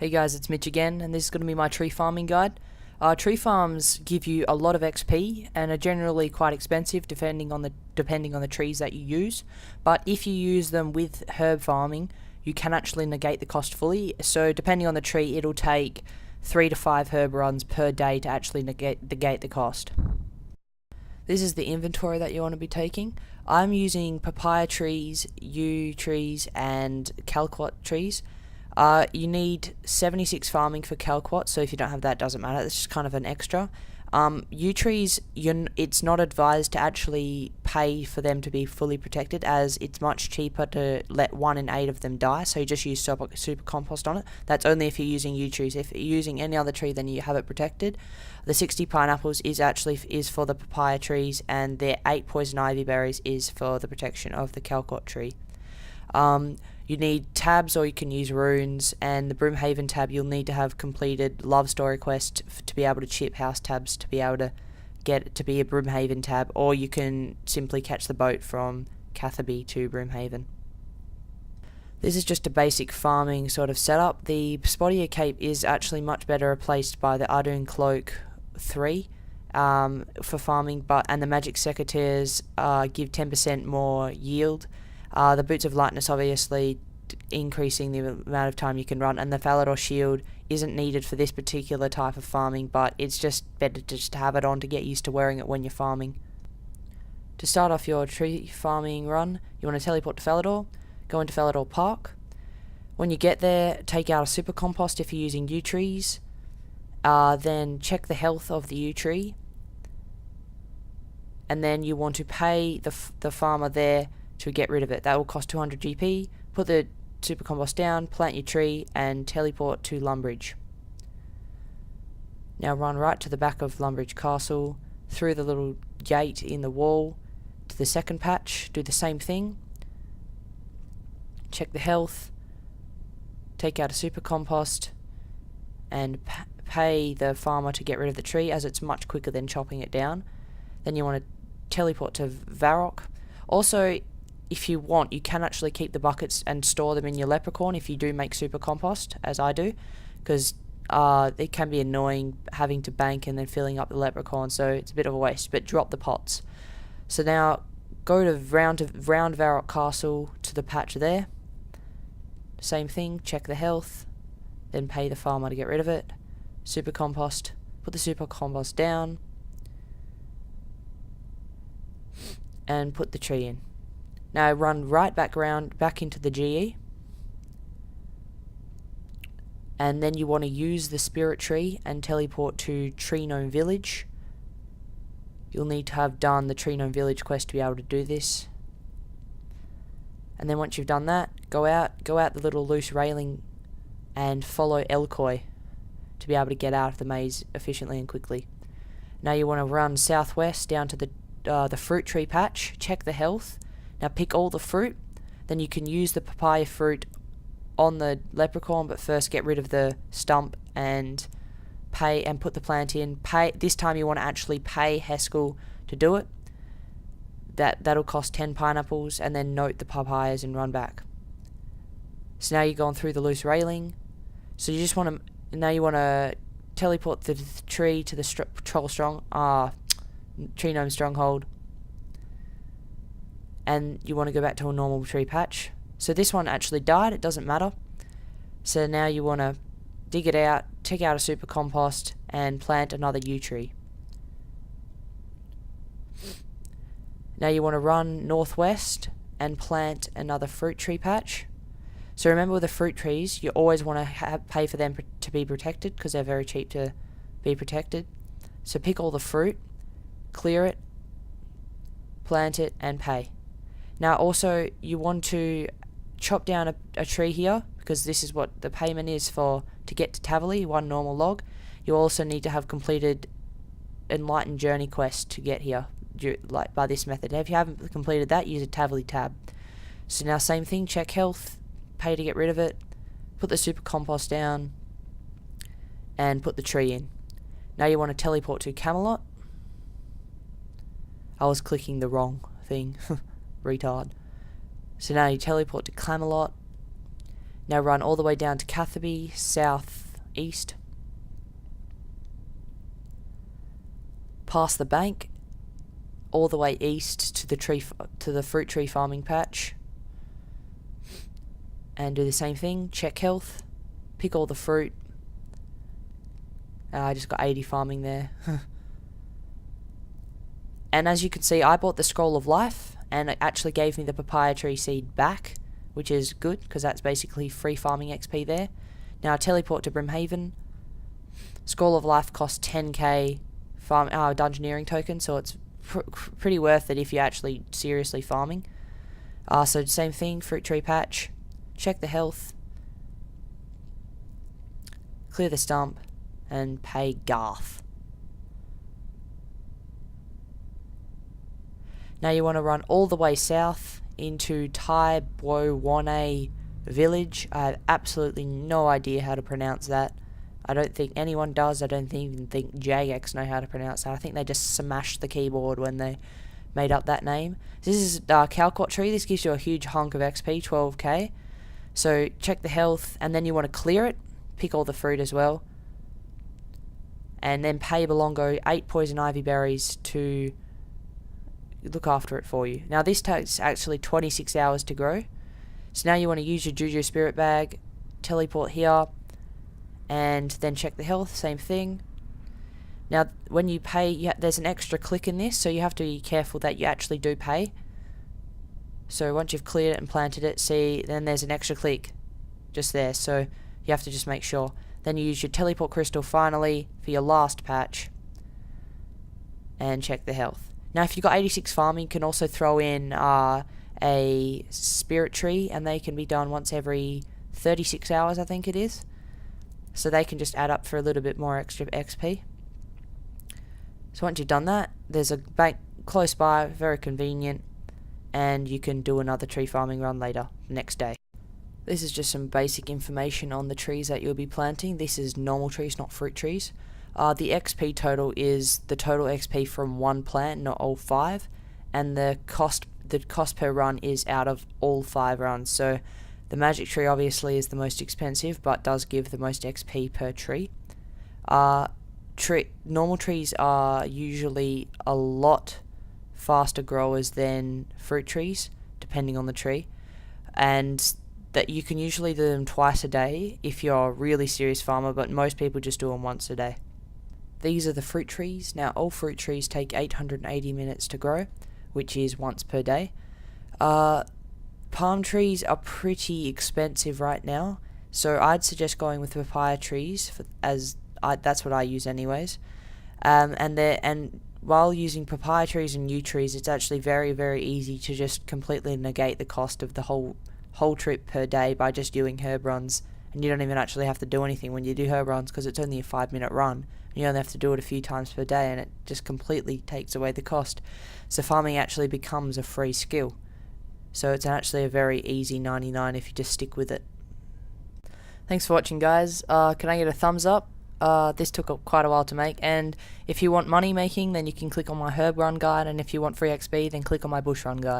Hey guys, it's Mitch again, and this is going to be my tree farming guide. Tree farms give you a lot of XP and are generally quite expensive depending on the trees that you use. But if you use them with herb farming, you can actually negate the cost fully. So depending on the tree, it'll take 3 to 5 herb runs per day to actually negate the cost. This is the inventory that you want to be taking. I'm using papaya trees, yew trees, and calquat trees. You need 76 farming for calquat, so if you don't have that, it doesn't matter. It's just kind of an extra. Yew trees, it's not advised to actually pay for them to be fully protected, as it's much cheaper to let 1 in 8 of them die, so you just use super compost on it. That's only if you're using yew trees. If you're using any other tree, then you have it protected. The 60 pineapples is for the papaya trees, and the 8 poison ivy berries is for the protection of the calquat tree. You need tabs, or you can use runes, and the Broomhaven tab you'll need to have completed Love Story quest to be able to chip house tabs to be able to get it to be a Broomhaven tab, or you can simply catch the boat from Catherby to Broomhaven. This is just a basic farming sort of setup. The Spottier Cape is actually much better replaced by the Ardoon Cloak 3 for farming, and the Magic Secateurs give 10% more yield. The Boots of Lightness obviously increasing the amount of time you can run, and the Falador Shield isn't needed for this particular type of farming, but it's just better to just have it on to get used to wearing it when you're farming. To start off your tree farming run, you want to teleport to Falador, go into Falador Park. When you get there, take out a super compost if you're using yew trees, then check the health of the yew tree, and then you want to pay the farmer there to get rid of it. That will cost 200 GP. Put the super compost down, plant your tree, and teleport to Lumbridge. Now run right to the back of Lumbridge Castle, through the little gate in the wall, to the second patch. Do the same thing. Check the health, take out a super compost, and pay the farmer to get rid of the tree, as it's much quicker than chopping it down. Then you want to teleport to Varrock. Also, if you want, you can actually keep the buckets and store them in your leprechaun if you do make super compost, as I do, because it can be annoying having to bank and then filling up the leprechaun, so it's a bit of a waste, but drop the pots. So now go to round Varrock Castle to the patch there. Same thing, check the health, then pay the farmer to get rid of it. Super compost, put the super compost down, and put the tree in. Now run right back into the GE, and then you want to use the spirit tree and teleport to Tree Gnome Village. You'll need to have done the Tree Gnome Village quest to be able to do this. And then once you've done that, go out the little loose railing and follow Elkoy to be able to get out of the maze efficiently and quickly. Now you want to run southwest down to the fruit tree patch, check the health. Now pick all the fruit, then you can use the papaya fruit on the leprechaun, but first get rid of the stump and put the plant in. This time you want to actually pay Heskel to do it. That'll cost 10 pineapples, and then note the papayas and run back. So now you're going through the loose railing. So you just want to teleport the tree to the Tree Gnome Stronghold, and you want to go back to a normal tree patch. So this one actually died, it doesn't matter. So now you want to dig it out, take out a super compost, and plant another yew tree. Now you want to run northwest and plant another fruit tree patch. So remember, with the fruit trees, you always want to pay for them to be protected, because they're very cheap to be protected. So pick all the fruit, clear it, plant it, and pay. Now also, you want to chop down a tree here, because this is what the payment is to get to Tavali, 1 normal log. You also need to have completed Enlightened Journey quest to get here, by this method. Now if you haven't completed that, use a Tavali tab. So now same thing, check health, pay to get rid of it, put the super compost down, and put the tree in. Now you want to teleport to Camelot. I was clicking the wrong thing. Retard. So now you teleport to Camelot. Now run all the way down to Catherby, south east, past the bank, all the way east to the fruit tree farming patch, and do the same thing. Check health, pick all the fruit. I just got 80 farming there. And as you can see, I bought the Scroll of Life, and it actually gave me the papaya tree seed back, which is good, because that's basically free farming XP there. Now teleport to Brimhaven. Scroll of Life costs 10k dungeoneering token, so it's pretty worth it if you're actually seriously farming. So same thing, fruit tree patch, check the health, clear the stump, and pay Garth. Now you want to run all the way south into Tai Bwowane village. I have absolutely no idea how to pronounce that. I don't think anyone does. I don't even think Jagex know how to pronounce that. I think they just smashed the keyboard when they made up that name. This is Calcot tree. This gives you a huge hunk of XP, 12k. So check the health, and then you want to clear it. Pick all the fruit as well. And then pay Belongo 8 poison ivy berries to look after it for you. Now this takes actually 26 hours to grow. So now you want to use your Juju Spirit Bag, teleport here, and then check the health, same thing. Now when you pay, there's an extra click in this, so you have to be careful that you actually do pay. So once you've cleared it and planted it, see, then there's an extra click just there, so you have to just make sure. Then you use your teleport crystal finally for your last patch, and check the health. Now if you've got 86 farming, you can also throw in a spirit tree, and they can be done once every 36 hours, I think it is. So they can just add up for a little bit more extra XP. So once you've done that, there's a bank close by, very convenient, and you can do another tree farming run later, next day. This is just some basic information on the trees that you'll be planting. This is normal trees, not fruit trees. The XP total is the total XP from one plant, not all 5, and the cost per run is out of all 5 runs. So the magic tree obviously is the most expensive, but does give the most XP per tree. Normal trees are usually a lot faster growers than fruit trees, depending on the tree, and that you can usually do them twice a day if you're a really serious farmer, but most people just do them once a day. These are the fruit trees. Now all fruit trees take 880 minutes to grow, which is once per day. Palm trees are pretty expensive right now, so I'd suggest going with papaya trees, that's what I use anyways. And while using papaya trees and yew trees, it's actually very, very easy to just completely negate the cost of the whole trip per day by just doing herb runs, and you don't even actually have to do anything when you do herb runs, because it's only a 5-minute run. You only have to do it a few times per day, and it just completely takes away the cost. So farming actually becomes a free skill. So it's actually a very easy 99 if you just stick with it. Thanks for watching, guys. Can I get a thumbs up? This took quite a while to make, and if you want money making, then you can click on my herb run guide, and if you want free XP, then click on my bush run guide.